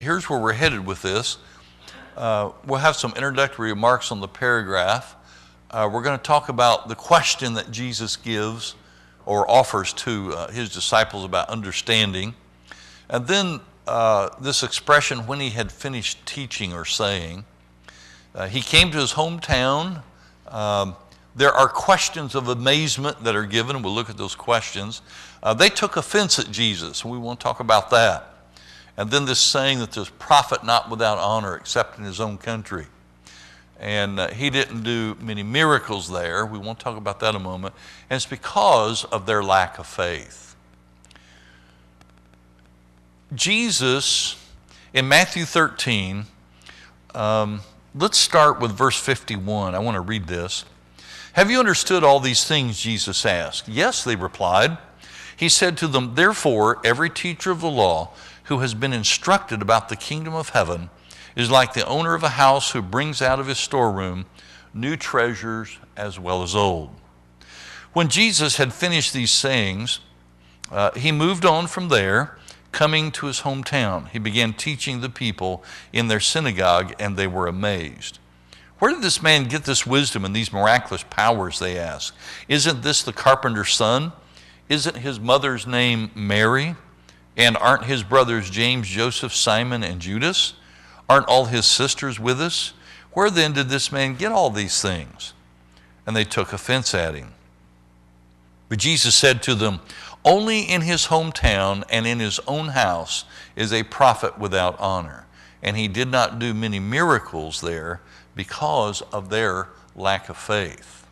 Here's where we're headed with this. We'll have some introductory remarks on the paragraph. We're going to talk about the question that Jesus gives or offers to his disciples about understanding. And then this expression, when he had finished teaching or saying. He came to his hometown. There are questions of amazement that are given. We'll look at those questions. They took offense at Jesus, and we want to talk about that. And then this saying that there's prophet not without honor except in his own country. And he didn't do many miracles there. We won't talk about that in a moment. And it's because of their lack of faith. Jesus, in Matthew 13, let's start with verse 51. I want to read this. Have you understood all these things, Jesus asked? Yes, they replied. He said to them, therefore, every teacher of the law who has been instructed about the kingdom of heaven is like the owner of a house who brings out of his storeroom new treasures as well as old. When Jesus had finished these sayings, he moved on from there, coming to his hometown. He began teaching the people in their synagogue, and they were amazed. Where did this man get this wisdom and these miraculous powers, they asked? Isn't this the carpenter's son? Isn't his mother's name Mary? And aren't his brothers James, Joseph, Simon, and Judas? Aren't all his sisters with us? Where then did this man get all these things? And they took offense at him. But Jesus said to them, only in his hometown and in his own house is a prophet without honor. And he did not do many miracles there because of their lack of faith.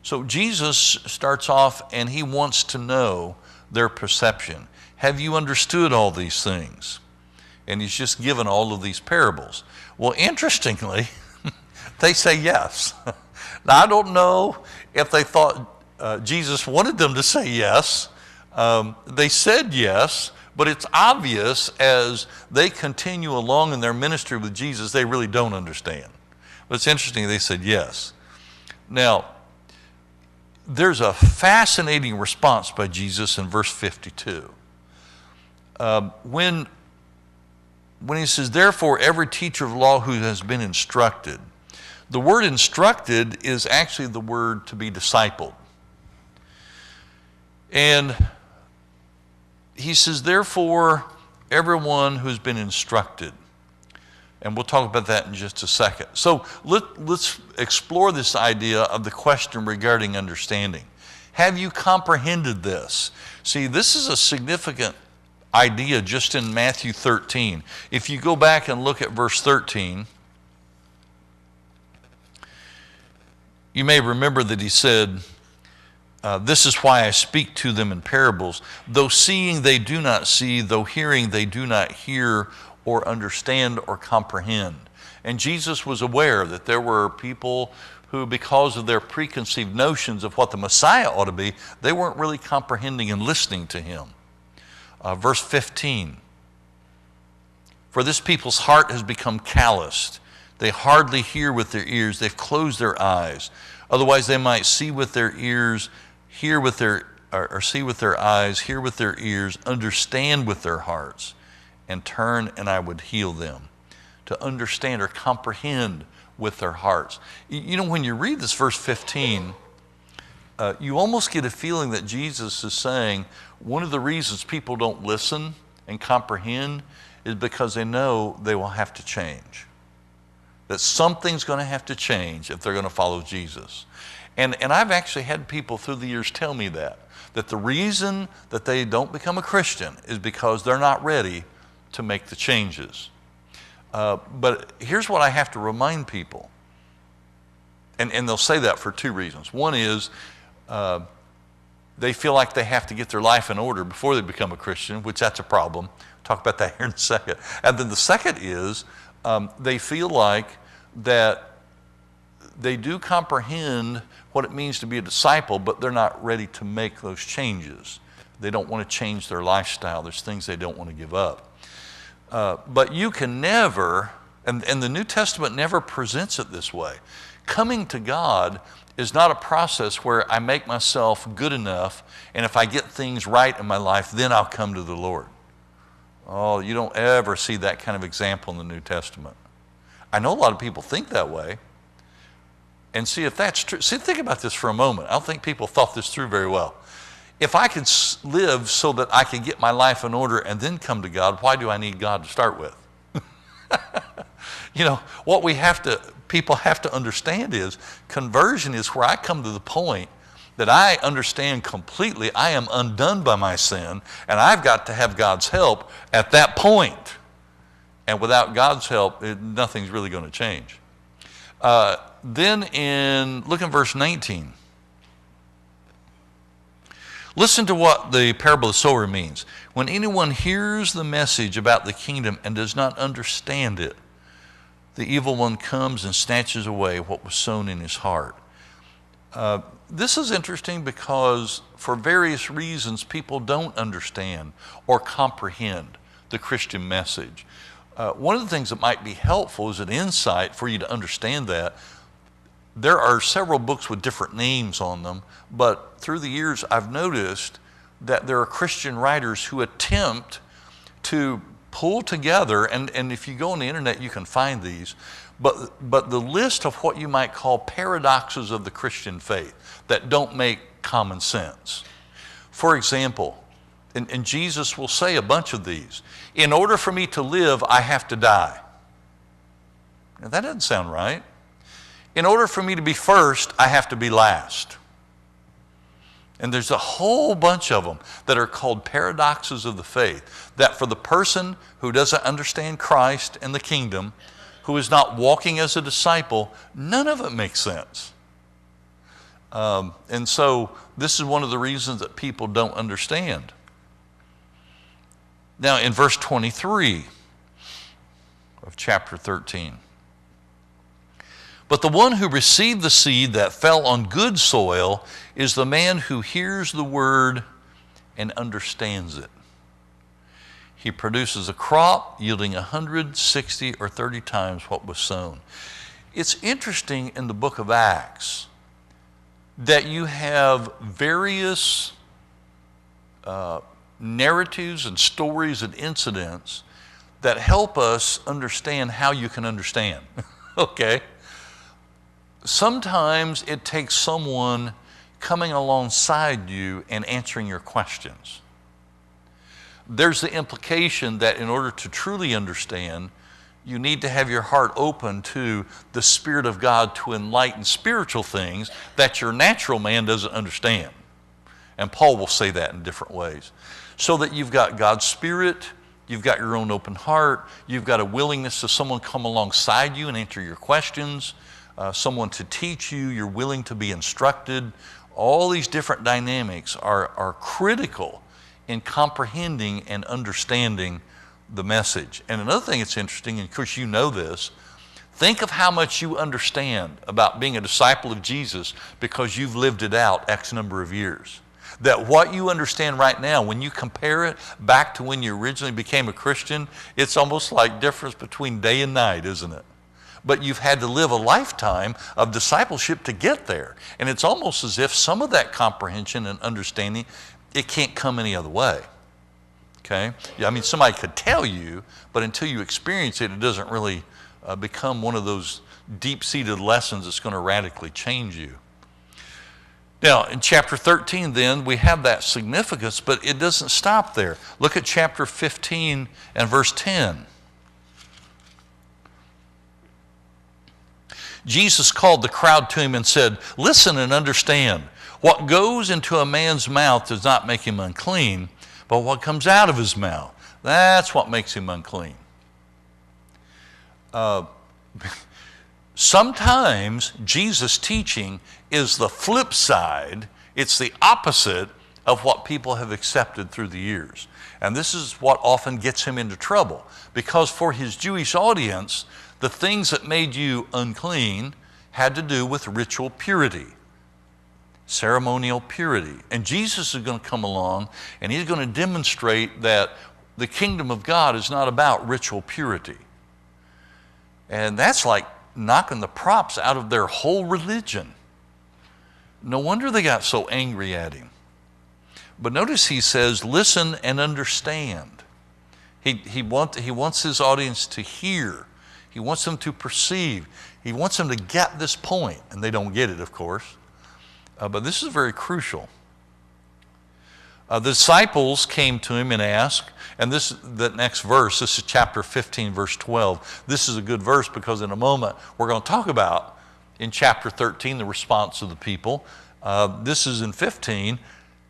So Jesus starts off and he wants to know their perception. Have you understood all these things? And he's just given all of these parables. Well, interestingly, they say yes. Now, I don't know if they thought Jesus wanted them to say yes. They said yes, but it's obvious as they continue along in their ministry with Jesus, they really don't understand. But it's interesting, they said yes. Now, there's a fascinating response by Jesus in verse 52. When he says, therefore, every teacher of law who has been instructed, the word instructed is actually the word to be discipled. And he says, therefore, everyone who's been instructed. And we'll talk about that in just a second. So let's explore this idea of the question regarding understanding. Have you comprehended this? See, this is a significant idea just in Matthew 13. If you go back and look at verse 13, you may remember that he said, this is why I speak to them in parables. Though seeing they do not see, though hearing they do not hear or understand or comprehend. And Jesus was aware that there were people who, because of their preconceived notions of what the Messiah ought to be, they weren't really comprehending and listening to him. Verse 15, for this people's heart has become calloused. They hardly hear with their ears. They've closed their eyes. Otherwise they might see with their ears, hear with their, or see with their eyes, hear with their ears, understand with their hearts, and turn and I would heal them. To understand or comprehend with their hearts. You know, when you read this verse 15, you almost get a feeling that Jesus is saying one of the reasons people don't listen and comprehend is because they know they will have to change. That something's going to have to change if they're going to follow Jesus. And I've actually had people through the years tell me that the reason that they don't become a Christian is because they're not ready to make the changes. But here's what I have to remind people. And they'll say that for two reasons. One is they feel like they have to get their life in order before they become a Christian, which that's a problem. Talk about that here in a second. And then the second is they feel like that they do comprehend what it means to be a disciple, but they're not ready to make those changes. They don't want to change their lifestyle. There's things they don't want to give up. But you can never, and the New Testament never presents it this way. Coming to God is not a process where I make myself good enough, and if I get things right in my life, then I'll come to the Lord. Oh, you don't ever see that kind of example in the New Testament. I know a lot of people think that way. And see, if that's true, see, think about this for a moment. I don't think people thought this through very well. If I could live so that I could get my life in order and then come to God, why do I need God to start with? You know, what people have to understand is conversion is where I come to the point that I understand completely I am undone by my sin, and I've got to have God's help at that point. And without God's help, nothing's really going to change. Then look in verse 19. Listen to what the parable of the sower means. When anyone hears the message about the kingdom and does not understand it, the evil one comes and snatches away what was sown in his heart. This is interesting because for various reasons people don't understand or comprehend the Christian message. One of the things that might be helpful is an insight for you to understand that. There are several books with different names on them, but through the years I've noticed that there are Christian writers who attempt to pull together, and if you go on the internet you can find these, but the list of what you might call paradoxes of the Christian faith that don't make common sense. For example, and Jesus will say a bunch of these. In order for me to live, I have to die. Now, that doesn't sound right. In order for me to be first, I have to be last. And there's a whole bunch of them that are called paradoxes of the faith, that for the person who doesn't understand Christ and the kingdom, who is not walking as a disciple, none of it makes sense. And so this is one of the reasons that people don't understand. Now in verse 23 of chapter 13. But the one who received the seed that fell on good soil is the man who hears the word and understands it. He produces a crop yielding 100, 60, or 30 times what was sown. It's interesting in the book of Acts that you have various narratives and stories and incidents that help us understand how you can understand. Okay? Sometimes it takes someone coming alongside you and answering your questions. There's the implication that in order to truly understand, you need to have your heart open to the Spirit of God to enlighten spiritual things that your natural man doesn't understand. And Paul will say that in different ways. So that you've got God's Spirit, you've got your own open heart, you've got a willingness to someone come alongside you and answer your questions, someone to teach you, you're willing to be instructed. All these different dynamics are critical in comprehending and understanding the message. And another thing that's interesting, and of course you know this, think of how much you understand about being a disciple of Jesus because you've lived it out X number of years. That what you understand right now, when you compare it back to when you originally became a Christian, it's almost like difference between day and night, isn't it? But you've had to live a lifetime of discipleship to get there. And it's almost as if some of that comprehension and understanding, it can't come any other way. Okay? Yeah, I mean, somebody could tell you, but until you experience it, it doesn't really become one of those deep-seated lessons that's going to radically change you. Now, in chapter 13, then, we have that significance, but it doesn't stop there. Look at chapter 15 and verse 10. Jesus called the crowd to him and said, "Listen and understand. What goes into a man's mouth does not make him unclean, but what comes out of his mouth, that's what makes him unclean." Sometimes Jesus' teaching is the flip side. It's the opposite of what people have accepted through the years. And this is what often gets him into trouble, because for his Jewish audience, the things that made you unclean had to do with ritual purity, ceremonial purity. And Jesus is going to come along and he's going to demonstrate that the kingdom of God is not about ritual purity. And that's like knocking the props out of their whole religion. No wonder they got so angry at him. But notice he says, listen and understand. He wants his audience to hear. He wants them to perceive. He wants them to get this point, and they don't get it, of course. But this is very crucial. The disciples came to him and asked, and the next verse, this is chapter 15, verse 12. This is a good verse because in a moment we're going to talk about, in chapter 13, the response of the people. This is in 15.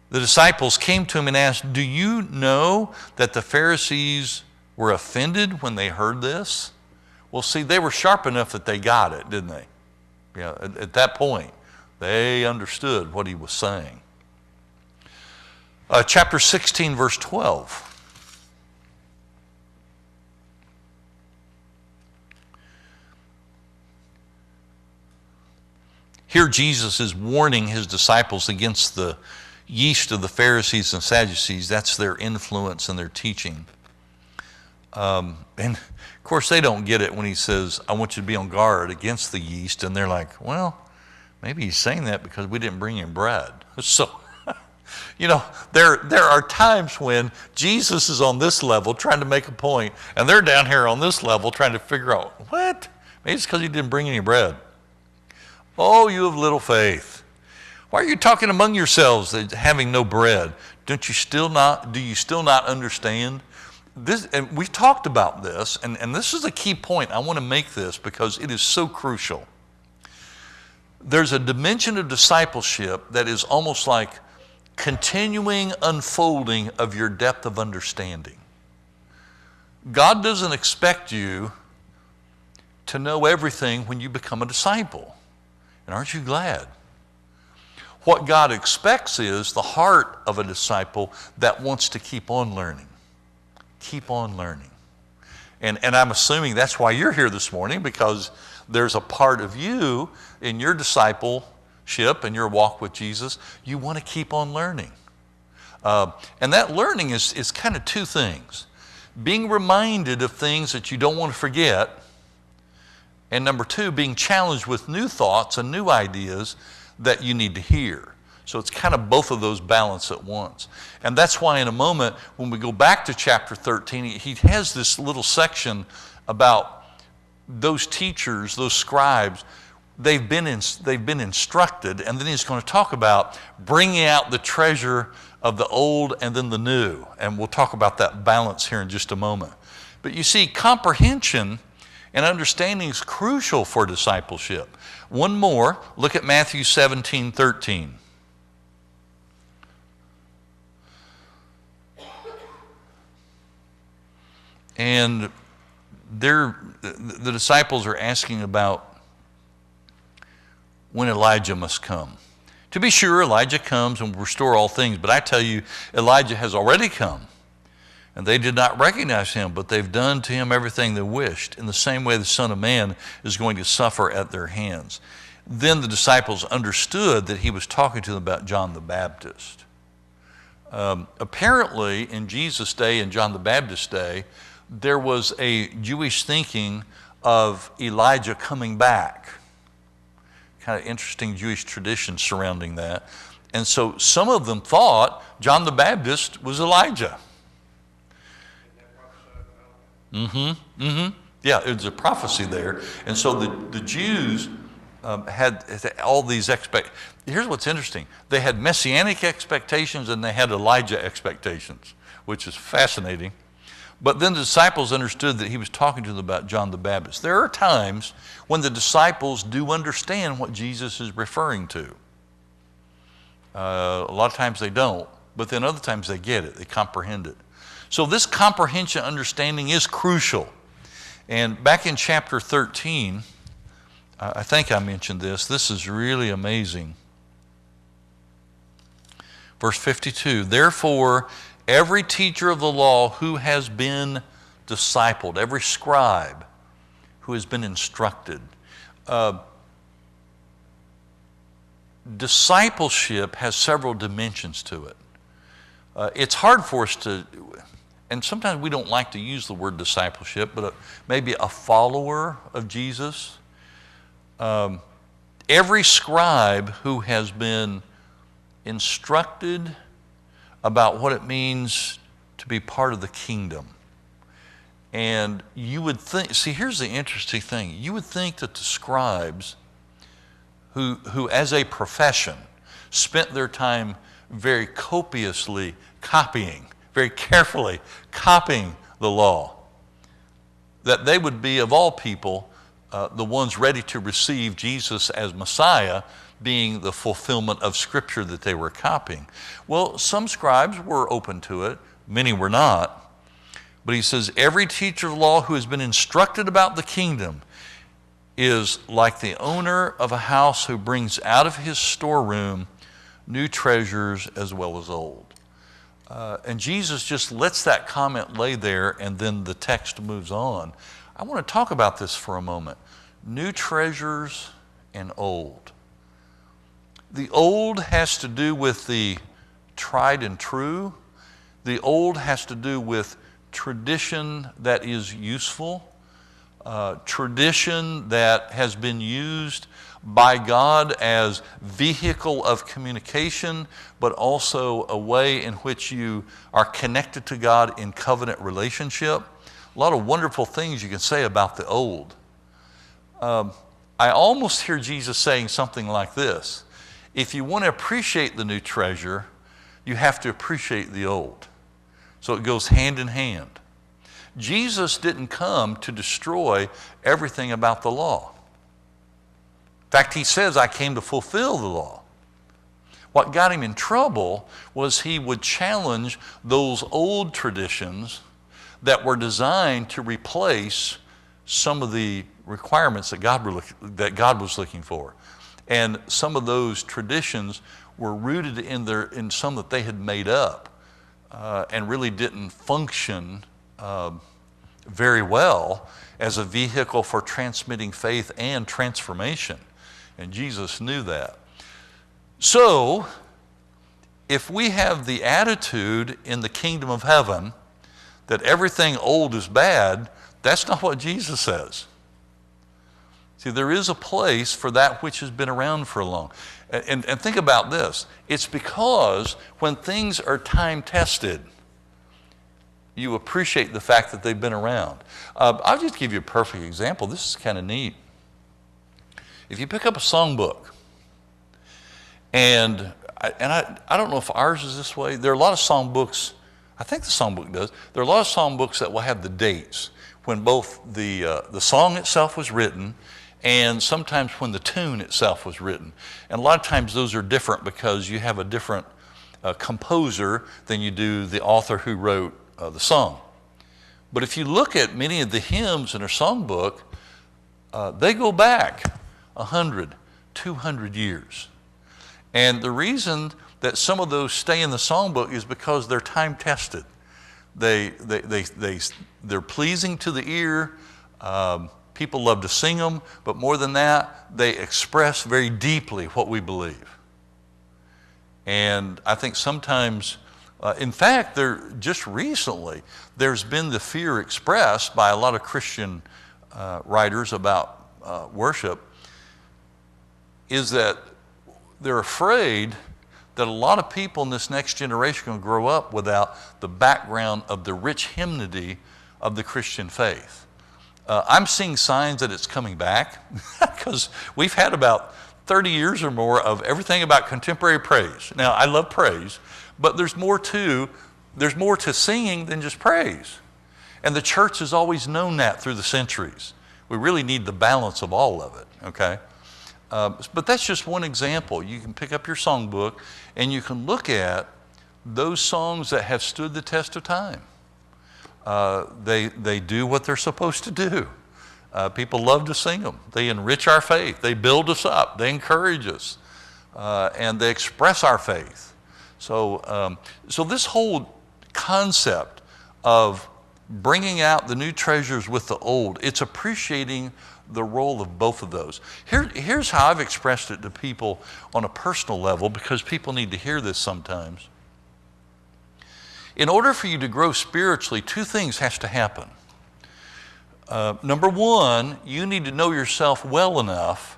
The disciples came to him and asked, "Do you know that the Pharisees were offended when they heard this?" Well, see, they were sharp enough that they got it, didn't they? At that point, they understood what he was saying. Chapter 16, verse 12. Here Jesus is warning his disciples against the yeast of the Pharisees and Sadducees. That's their influence and their teaching. And of course they don't get it when he says, "I want you to be on guard against the yeast." And they're like, well, maybe he's saying that because we didn't bring him bread. So, there are times when Jesus is on this level trying to make a point, and they're down here on this level trying to figure out, what? Maybe it's because he didn't bring any bread. Oh, you have little faith. Why are you talking among yourselves that having no bread? Do you still not understand? This, and we've talked about this, and this is a key point. I want to make this because it is so crucial. There's a dimension of discipleship that is almost like continuing unfolding of your depth of understanding. God doesn't expect you to know everything when you become a disciple. And aren't you glad? What God expects is the heart of a disciple that wants to keep on learning. Keep on learning. And I'm assuming that's why you're here this morning, because there's a part of you in your discipleship and your walk with Jesus, you want to keep on learning. And that learning is kind of two things. Being reminded of things that you don't want to forget, and number two, being challenged with new thoughts and new ideas that you need to hear. So it's kind of both of those balance at once. And that's why in a moment, when we go back to chapter 13, he has this little section about those teachers, those scribes. They've been instructed, and then he's going to talk about bringing out the treasure of the old and then the new. And we'll talk about that balance here in just a moment. But you see, comprehension and understanding is crucial for discipleship. One more, look at Matthew 17:13. And the disciples are asking about when Elijah must come. To be sure, Elijah comes and will restore all things, but I tell you, Elijah has already come. And they did not recognize him, but they've done to him everything they wished. In the same way, the Son of Man is going to suffer at their hands. Then the disciples understood that he was talking to them about John the Baptist. Apparently, in Jesus' day and John the Baptist's day, there was a Jewish thinking of Elijah coming back. Kind of interesting Jewish tradition surrounding that. And so some of them thought John the Baptist was Elijah. Yeah, it was a prophecy there. And so the Jews had all these expectations. Here's what's interesting. They had messianic expectations and they had Elijah expectations, which is fascinating. But then the disciples understood that he was talking to them about John the Baptist. There are times when the disciples do understand what Jesus is referring to. A lot of times they don't, but then other times they get it, they comprehend it. So this comprehension understanding is crucial. And back in chapter 13, I think I mentioned this. This is really amazing. Verse 52, therefore, every teacher of the law who has been discipled, every scribe who has been instructed. Discipleship has several dimensions to it. It's hard for us to, and sometimes we don't like to use the word discipleship, but maybe a follower of Jesus. Every scribe who has been instructed about what it means to be part of the kingdom. And you would think, see, here's the interesting thing. You would think that the scribes, who as a profession spent their time very copiously copying, very carefully copying the law, that they would be, of all people, the ones ready to receive Jesus as Messiah, being the fulfillment of Scripture that they were copying. Well, some scribes were open to it, many were not. But he says, every teacher of law who has been instructed about the kingdom is like the owner of a house who brings out of his storeroom new treasures as well as old. And Jesus just lets that comment lay there, and then the text moves on. I want to talk about this for a moment. New treasures and old. The old has to do with the tried and true. The old has to do with tradition that is useful, tradition that has been used by God as vehicle of communication, but also a way in which you are connected to God in covenant relationship. A lot of wonderful things you can say about the old. I almost hear Jesus saying something like this: if you want to appreciate the new treasure, you have to appreciate the old. So it goes hand in hand. Jesus didn't come to destroy everything about the law. In fact, he says, I came to fulfill the law. What got him in trouble was he would challenge those old traditions that were designed to replace some of the requirements that God was looking for. And some of those traditions were rooted in some that they had made up and really didn't function very well as a vehicle for transmitting faith and transformation. And Jesus knew that. So, if we have the attitude in the kingdom of heaven that everything old is bad, that's not what Jesus says. See, there is a place for that which has been around for long. And think about this. It's because when things are time-tested, you appreciate the fact that they've been around. I'll just give you a perfect example. This is kind of neat. If you pick up a songbook, and I don't know if ours is this way. There are a lot of songbooks, I think the songbook does. There are a lot of songbooks that will have the dates when both the song itself was written and sometimes when the tune itself was written. And a lot of times those are different because you have a different composer than you do the author who wrote the song. But if you look at many of the hymns in a songbook, they go back 100, 200 years. And the reason that some of those stay in the songbook is because they're time-tested. They're pleasing to the ear. People love to sing them, but more than that, they express very deeply what we believe. And I think sometimes, in fact, just recently, there's been the fear expressed by a lot of Christian writers about worship, is that they're afraid that a lot of people in this next generation are going to grow up without the background of the rich hymnody of the Christian faith. I'm seeing signs that it's coming back because we've had about 30 years or more of everything about contemporary praise. Now, I love praise, but there's more to singing than just praise. And the church has always known that through the centuries. We really need the balance of all of it, okay? But that's just one example. You can pick up your songbook and you can look at those songs that have stood the test of time. They do what they're supposed to do. People love to sing them. They enrich our faith. They build us up. They encourage us. And they express our faith. So this whole concept of bringing out the new treasures with the old, it's appreciating the role of both of those. Here's how I've expressed it to people on a personal level, because people need to hear this sometimes. In order for you to grow spiritually, two things has to happen. Number one, you need to know yourself well enough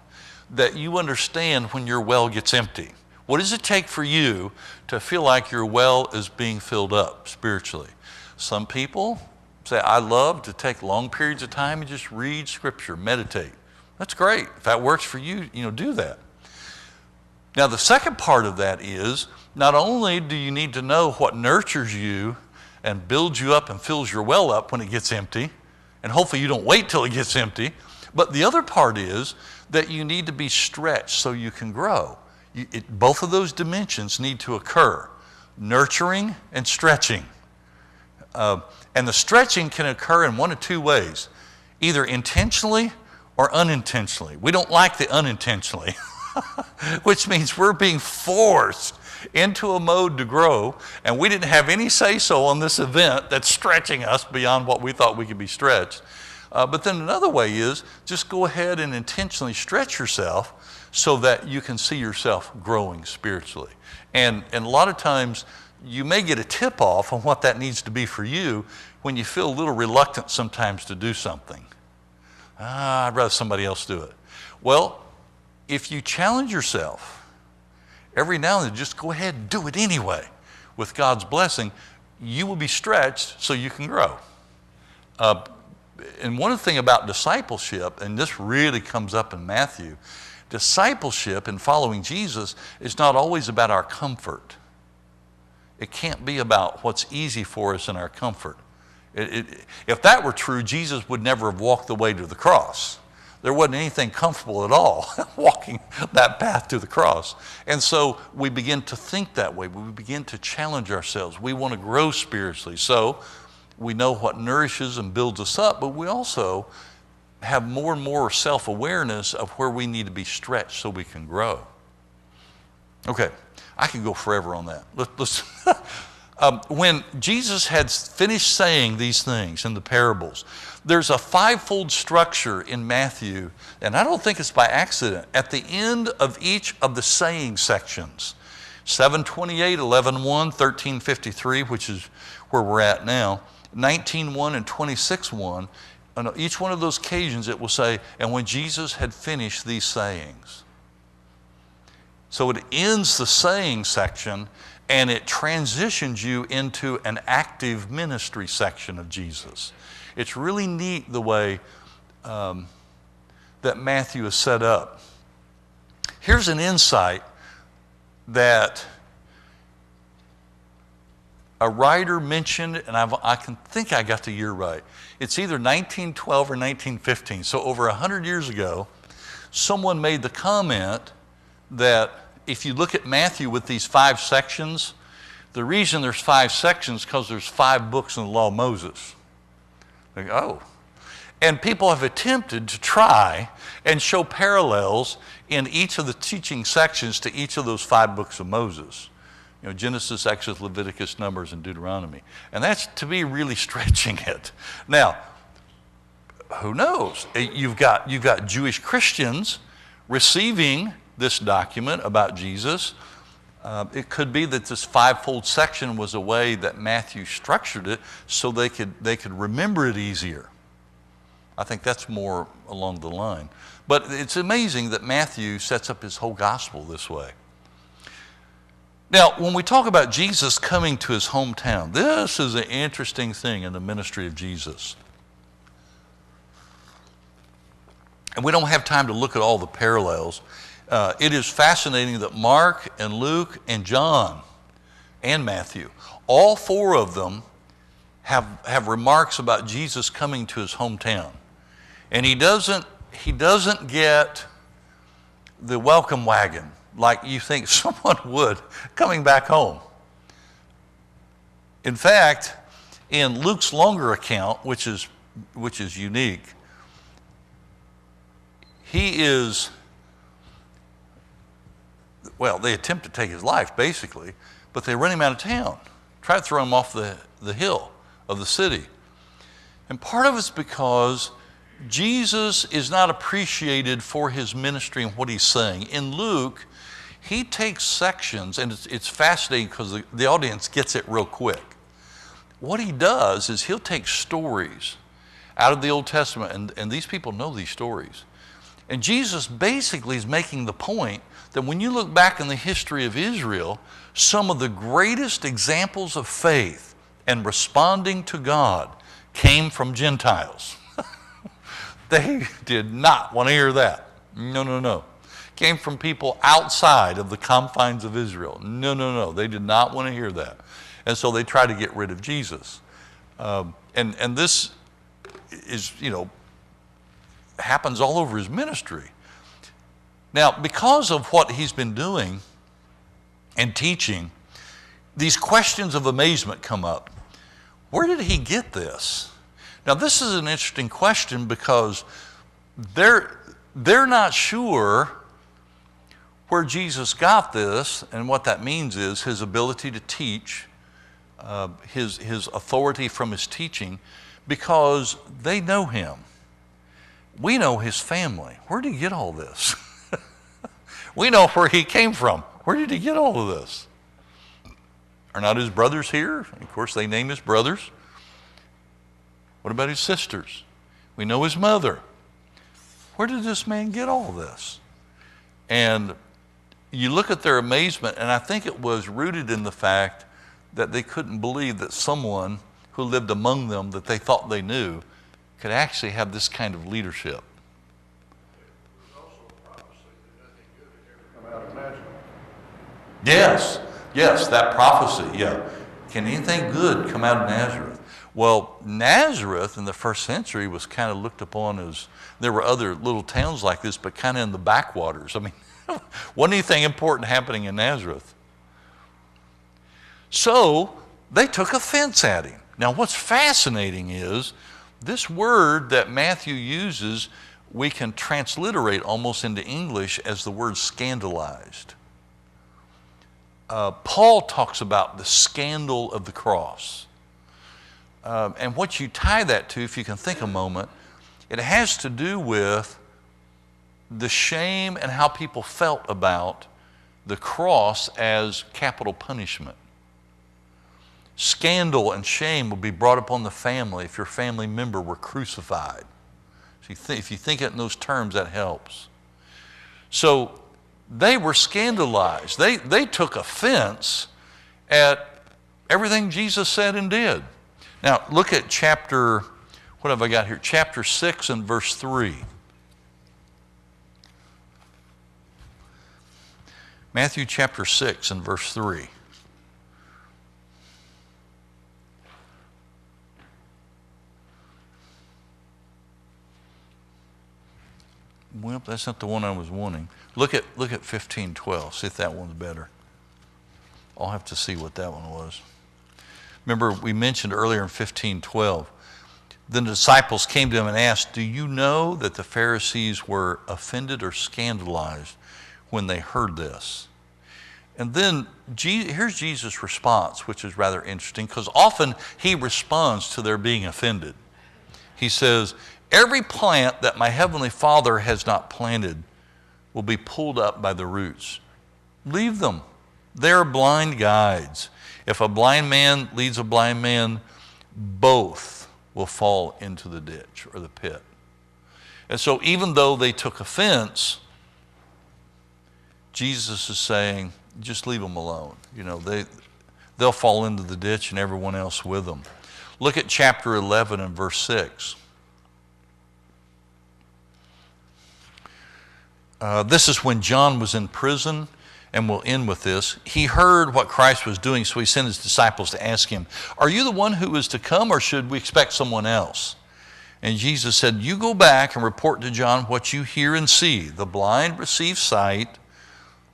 that you understand when your well gets empty. What does it take for you to feel like your well is being filled up spiritually? Some people say, I love to take long periods of time and just read Scripture, meditate. That's great. If that works for you, do that. Now, the second part of that is, not only do you need to know what nurtures you and builds you up and fills your well up when it gets empty, and hopefully you don't wait till it gets empty, but the other part is that you need to be stretched so you can grow. Both of those dimensions need to occur, nurturing and stretching. And the stretching can occur in one of two ways, either intentionally or unintentionally. We don't like the unintentionally, which means we're being forced into a mode to grow, and we didn't have any say-so on this event that's stretching us beyond what we thought we could be stretched. But then another way is just go ahead and intentionally stretch yourself so that you can see yourself growing spiritually. And a lot of times you may get a tip-off on what that needs to be for you when you feel a little reluctant sometimes to do something. I'd rather somebody else do it. Well, if you challenge yourself, every now and then just go ahead and do it anyway. With God's blessing, you will be stretched so you can grow. And one thing about discipleship, and this really comes up in Matthew, discipleship and following Jesus is not always about our comfort. It can't be about what's easy for us in our comfort. If that were true, Jesus would never have walked the way to the cross. There wasn't anything comfortable at all walking that path to the cross. And so we begin to think that way. We begin to challenge ourselves. We want to grow spiritually. So we know what nourishes and builds us up, but we also have more and more self-awareness of where we need to be stretched so we can grow. Okay, I could go forever on that. Let's when Jesus had finished saying these things in the parables, there's a fivefold structure in Matthew, and I don't think it's by accident. At the end of each of the saying sections, 7:28, 11:1, 13:53, which is where we're at now, 19:1 and 26:1, on each one of those occasions it will say, and when Jesus had finished these sayings. So it ends the saying section and it transitions you into an active ministry section of Jesus. It's really neat the way that Matthew is set up. Here's an insight that a writer mentioned, and I can think I got the year right. It's either 1912 or 1915, so over 100 years ago, someone made the comment that if you look at Matthew with these 5 sections, the reason there's 5 sections is because there's 5 books in the law of Moses. Like, oh. And people have attempted to try and show parallels in each of the teaching sections to each of those 5 books of Moses. Genesis, Exodus, Leviticus, Numbers, and Deuteronomy. And that's, to me, really stretching it. Now, who knows? You've got Jewish Christians receiving this document about Jesus. It could be that this 5-fold section was a way that Matthew structured it so they could remember it easier. I think that's more along the line. But it's amazing that Matthew sets up his whole gospel this way. Now, when we talk about Jesus coming to his hometown, this is an interesting thing in the ministry of Jesus. And we don't have time to look at all the parallels. It is fascinating that Mark and Luke and John and Matthew, all 4 of them have remarks about Jesus coming to his hometown. And he doesn't get the welcome wagon like you think someone would coming back home. In fact, in Luke's longer account, which is unique, he is, well, they attempt to take his life, basically, but they run him out of town, try to throw him off the hill of the city. And part of it's because Jesus is not appreciated for his ministry and what he's saying. In Luke, he takes sections, and it's fascinating because the audience gets it real quick. What he does is he'll take stories out of the Old Testament, and these people know these stories. And Jesus basically is making the point that when you look back in the history of Israel, some of the greatest examples of faith and responding to God came from Gentiles. They did not want to hear that. No, no, no. Came from people outside of the confines of Israel. No, no, no. They did not want to hear that. And so they tried to get rid of Jesus. And this is, happens all over his ministry. Now, because of what he's been doing and teaching, these questions of amazement come up. Where did he get this? Now, this is an interesting question because they're not sure where Jesus got this, and what that means is his ability to teach, his authority from his teaching, because they know him. We know his family. Where did he get all this? We know where he came from. Where did he get all of this? Are not his brothers here? Of course, they name his brothers. What about his sisters? We know his mother. Where did this man get all this? And you look at their amazement, and I think it was rooted in the fact that they couldn't believe that someone who lived among them that they thought they knew could actually have this kind of leadership. Yes, that prophecy, yeah. Can anything good come out of Nazareth? Well, Nazareth in the first century was kind of looked upon as, there were other little towns like this, but kind of in the backwaters. I mean, wasn't anything important happening in Nazareth. So they took offense at him. Now, what's fascinating is this word that Matthew uses, we can transliterate almost into English as the word scandalized. Paul talks about the scandal of the cross. And what you tie that to, if you can think a moment, it has to do with the shame and how people felt about the cross as capital punishment. Scandal and shame would be brought upon the family if your family member were crucified. So if you think it in those terms, that helps. So they were scandalized. They took offense at everything Jesus said and did. Now, look at chapter, what have I got here? Chapter 6 and verse 3. Matthew chapter 6 and verse 3. Well, that's not the one I was wanting. Look at 15:12. See if that one's better. I'll have to see what that one was. Remember, we mentioned earlier in 15:12, the disciples came to him and asked, "Do you know that the Pharisees were offended or scandalized when they heard this?" And then here's Jesus' response, which is rather interesting, because often he responds to their being offended. He says, "Every plant that my heavenly Father has not planted will be pulled up by the roots. Leave them. They're blind guides. If a blind man leads a blind man, both will fall into the ditch or the pit." And so even though they took offense, Jesus is saying, just leave them alone. They'll fall into the ditch and everyone else with them. Look at chapter 11 and verse 6. This is when John was in prison, and we'll end with this. He heard what Christ was doing, so he sent his disciples to ask him, "Are you the one who is to come, or should we expect someone else?" And Jesus said, "You go back and report to John what you hear and see. The blind receive sight,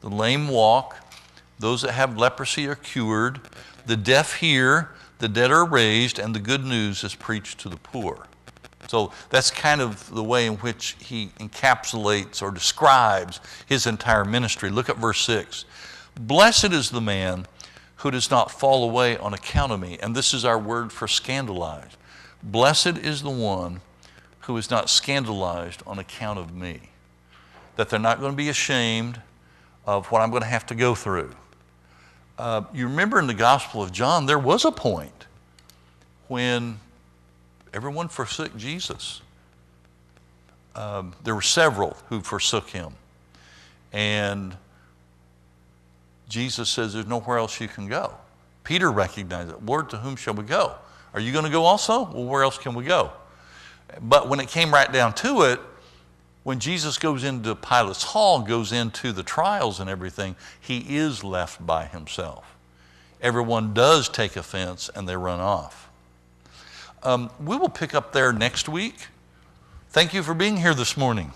the lame walk, those that have leprosy are cured, the deaf hear, the dead are raised, and the good news is preached to the poor." So that's kind of the way in which he encapsulates or describes his entire ministry. Look at verse 6. "Blessed is the man who does not fall away on account of me." And this is our word for scandalized. Blessed is the one who is not scandalized on account of me. That they're not going to be ashamed of what I'm going to have to go through. You remember in the Gospel of John, there was a point when everyone forsook Jesus. There were several who forsook him. And Jesus says there's nowhere else you can go. Peter recognized it. "Lord, to whom shall we go? Are you going to go also? Well, where else can we go? But when it came right down to it, when Jesus goes into Pilate's hall, goes into the trials and everything, he is left by himself. Everyone does take offense and they run off. We will pick up there next week. Thank you for being here this morning.